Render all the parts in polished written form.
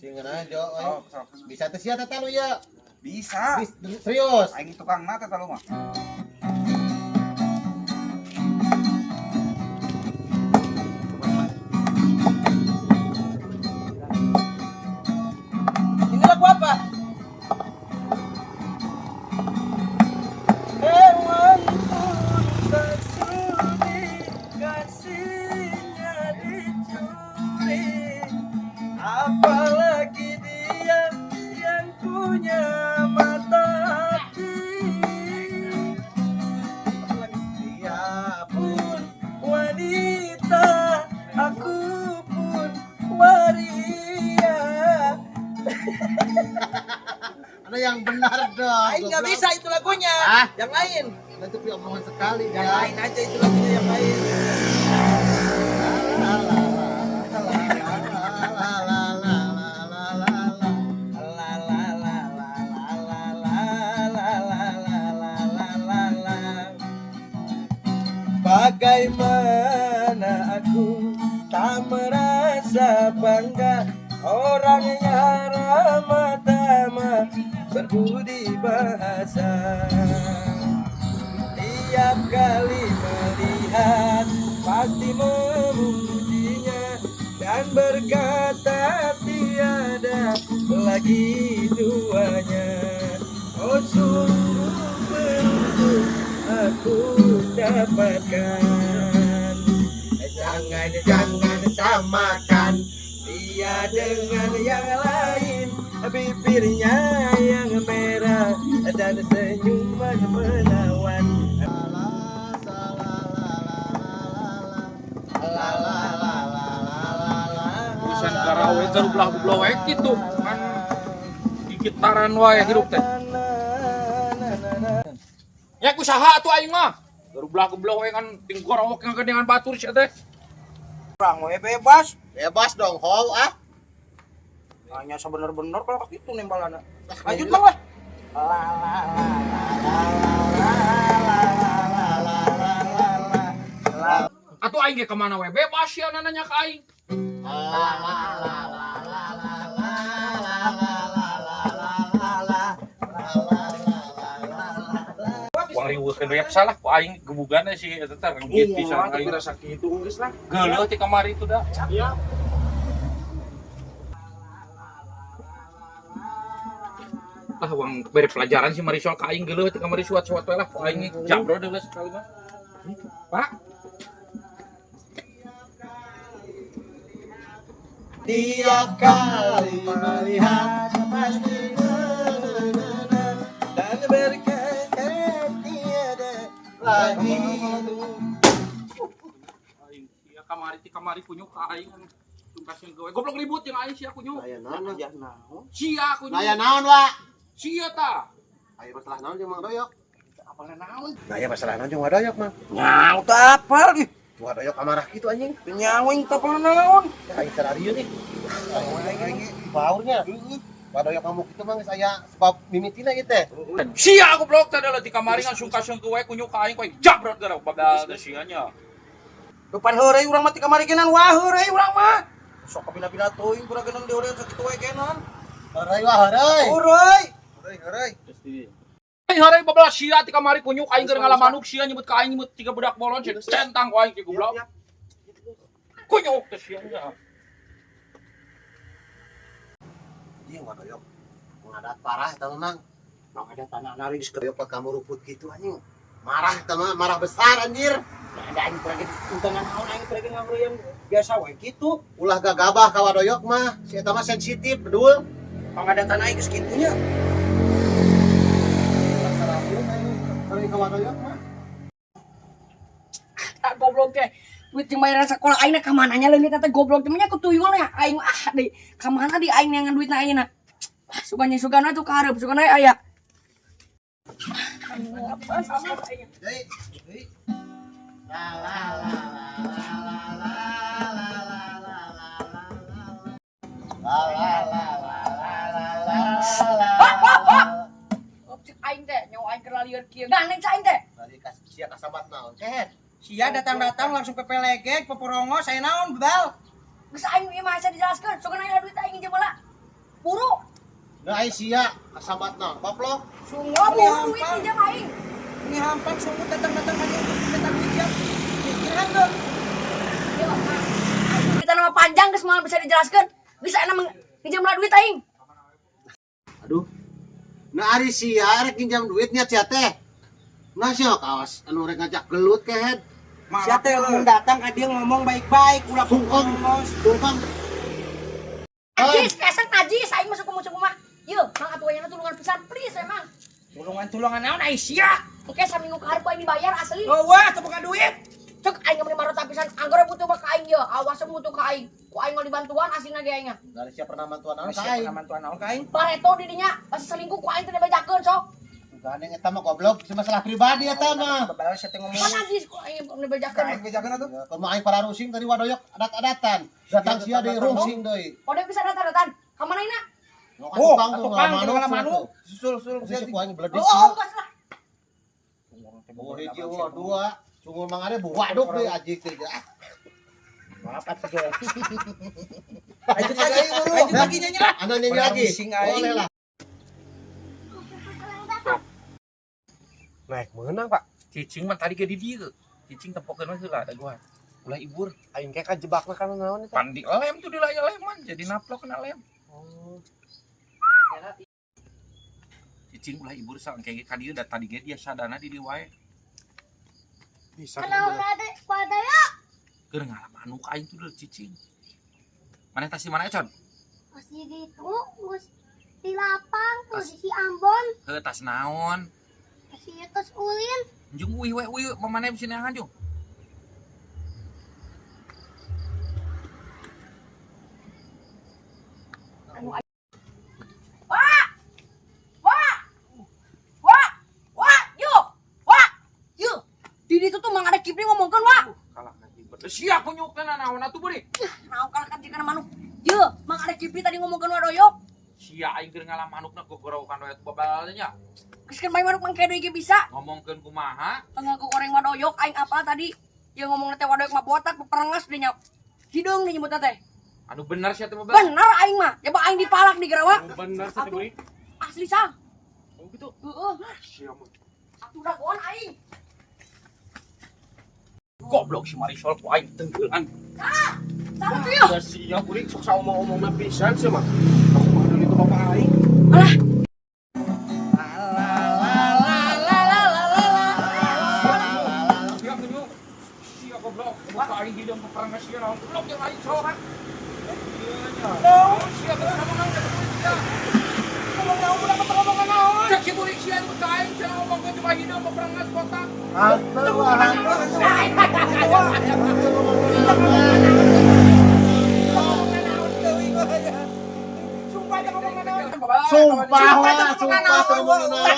Singan aja, Sok. bisa teh sia teh lu ya. Bisa. Serius. Aing tukang na teh lu mah. Ini lagu apa? Hewan pun tak sudi kasihnya dicuri, apalagi dia yang punya mata hati. Dia pun wanita, aku pun waria. Ada yang benar dong. Aing nggak bisa itu lagunya. Ah? Yang lain. Itu omongan sekali Yang ya. lain aja itu lagunya yang lain. Bagaimana aku tak merasa bangga, orangnya ramah tamah berbudi bahasa. Tiap kali melihat pasti memujinya dan berkata tiada lagi duanya. Oh sungguh beruntung aku dapatkan. Jangan samakan dia dengan yang lain, bibirnya yang merah dan senyuman menawan. Tulisan karawe belah wae gitu kan gitaran wae hirup teh. Ya kusaha atuh aing mah. Belah wae kan tinggorowok dengan batur sia teh. Orang we bebas, Bebas dong, how ah. hanya sebener-bener kalau gitu nembalana. Lanjut mang lah. Atuh aing ge kemana wae bebas ya nanya ka aing. Wang riweukeun we salah ku aing gebugana si eta teh ngeuit pisan aing. Rasa kitu geus lah. Geuleuh ti kamari itu dah. Ah wang bere pelajaran si Marisol ka aing geuleuh ti kamari suat-suat we lah ku aing jabro deuleu sekali mah. Pak, Tiap kali melihat pasti mengenang dan berkata tiada lagi. aing sia kamari ti kamari kunyuk ka aing tungkasnya gawe. Goblok ribut jeung aing sia kunyuk. Aya naon? Ya naon? Sia kunyuk. Aya naon, Wak? Sia ta. Aya masalah naon jeung Mang Doyok? Apalna naon? Nah, aya masalah naon jeung Mang Doyok, Mang? Nyau tak apal ih. Mang Doyok amarah kitu anjing. Nyawing tak pernah naon. Ya aing sararieu nih. Aing baurnya. Mang Doyok ngomong kitu mah geus aya sebab mimitina ieu teh. Sia goblok teh adalah di kamari kan sungka-sungka we kunyuk ka aing koe jabrot gara babal teh sianya. Depan heureuy urang mah ti kamari kenan wah heureuy urang mah. Sok kabina-bina teuing kurang geunang di urang sakitu we kenan. Heureui wah heureui. Heureuy. Heureui. Aing hari babal sia ti kamari kunyuk aing keur ngalah manuk sia nyebut ka aing nyebut tiga budak bolon centang ku aing ki goblok. Kunyuk teh sianya. Anjing Mang Doyok. Ngadat parah eta mah, Mang. Mang ada tanah nari di Doyok pak kamu ruput gitu anjing. Marah eta mah, marah besar anjir. ada aing pergi untangan naon aing pergi ngabreung biasa we kitu. Ulah gagabah ka Doyok mah. Si eta mah sensitif, bedul. Mang ada tanah aing geus kitunya. Hari ka Doyok mah. Tak goblok teh. Duit yang bayaran sekolah aing ka mananya leungit teh goblok teh nya ku tuyulnya aing deui. Ka mana di aing yang duitna ayeuna. Sugana tuh karep, sugana aya. Apa sama aing. Deui. La la la la la la la la la la. Cek aing teh, nyawa aing keur lieur kieu. Gandeng cai teh. Tadi kasih sia kasabat naon? Kehet. Sia datang-datang langsung pepelegek, peporongo, saya naon bebal. Geus aing ieu mah asa dijelaskeun, sugana aya duit aing jeung bala. Nah ai sia kasabatna goblok. Semua mau duit pinjam aing. Ini hampang sungguh datang-datang aja datang dia. Pikiran tuh. Ya, Pak. Kita nama panjang geus moal bisa dijelaskeun. Bisa nama pinjamlah duit aing. Aduh. Nah ari sia rek pinjam duit nya sia teh. Nah sia kawas anu rek ngajak gelut ke head. Siapa yang datang ka dia ngomong baik-baik ulah Sungkong. Sungkong. Najis, keset najis aing masuk ke mah. Yeuh, mang atuh aya tulungan pisan please emang. Tulungan naon ai sia. Oke, saminggu ka hareup aing dibayar asli. Oh wah, teu boga duit. Cek aing geus marota pisan, anggere butuh mah ka aing ye. Awas butuh ka aing. Ku aing mau dibantuan aslinya ge aingnya. Dari sia pernah mantuan naon Siapa kain. nama tuan naon ka aing? Pareto di dinya, pas selingkuh ku aing teh dibajakeun sok. Gandeng eta mah goblok, itu masalah pribadi eta mah. Babalas saya ngomong. Pan najis ku aing dibajakeun. Aing bejakeun atuh. Ya, kalau aing para rusing tadi wadoyok adat-adatan. Datang sia deui rusing deui. Kode bisa datang-datang. Ka mana ina? Oh, tukang tukang manu. Susul Sisi ku aing bledik. Oh, geus lah. Buah hiji buah dua. Sungguh mangare buah waduk deui ajik teh. Apa tuh? Ayo lagi nyanyi lah. Anda nyanyi lagi. Boleh lah. Naik menang, Pak. Cicing mah tadi ke di dieu. Cicing tempokeun mah heula ada gua. Ulah ibur. Aing kayak kajebakna kana naon eta. Pandi lem tuh di layar leman jadi naplok kena lem. Oh. Cicing ulah ibur sang kayak ka dieu da tadi ge dia sadana di dieu wae. Bisa. Ada pada ya. Keur ngalaman anu ka aing tuh cicing. Maneh tah si mana Con? Masih gitu, mus di lapang tuh di si Ambon, Heuh tas naon? masih terus ulin. Jeung uih we uih pamaneh bisi neangan jeung. Di ditu tuh mang ada Kipri ngomongkeun wa. Kalah ribet. Sia kunyukna naon atuh beuri? Naon kalahkan jika manuk. Yeuh, mang ada Kipri tadi ngomongkeun wa doyok. Sia aing keur ngalah manukna gogorokan doyok babalnya. Geus kan main manuk mang kedo ge bisa. Ngomongkeun kumaha? Tengah ku goreng wa doyok aing apal tadi. Yang ngomong teh wa doyok mah botak perengas dinya. Hideung nih nyebutna teh. Anu bener sia teh babal. Bener aing mah. Ya aing dipalak di garawa. Bener sia teh beuri. Asli sah. Oh gitu. Heeh. Sia mah. Atuh dagoan aing. Goblok si Marisol ku aing tenggelan. Salah tuh yeuh. Ya sia kuring sok saomong-omongna pisan sia mah. Aku mah deui itu bapak aing. Alah. Sia kunyuk. Sia goblok. Buka aing hideung peperangan sia naon. Goblok jeung aing sok. Naon sia geus ngomong sia. Ngomong naon udah keteromongan naon. Cek si burik sia nu ka aing cenah ngomongkeun cuma hideung peperangan botak. Tadi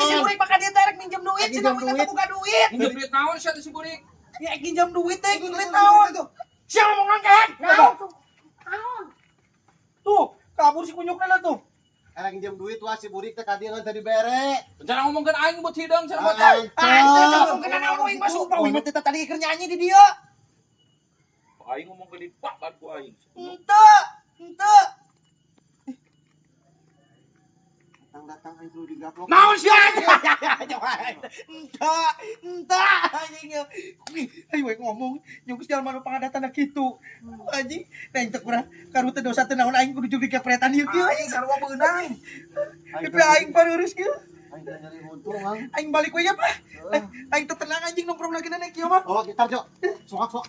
si Burik pakai dia direct minjem duit, si Burik teh buka duit. Pinjam duit naon sia teh si burik? Ya pinjam duit teh, duit naon tuh. Siapa ngomongan kek? Tuh, kabur si kunyukna lah tuh. Erang pinjam duit wah si burik teh ka dieu tadi bere. Cenah ngomongkeun aing buat hideung cenah botak. Anjir, kena naon uing masuk pa, uing teh tadi keur nyanyi di dia. Aing ngomongkeun di papan ku aing. Henteu. Datang aing kudu digaplok. Naon sia? Entah, anjing. Ayo we ngomong, nyung geus jalma nu pangadatana kitu. Anjing, teh teu kurang karu teh dosa teh naon aing kudu jeung dikepretan ieu kieu. Aing sarua beunang. Tapi aing pareurus kieu. Aing teh nyari untung mang. Aing balik we ya, Pak. Aing teh tenang anjing nongkrong lagi na kieu mah. Oh, gitar Jo. Sok.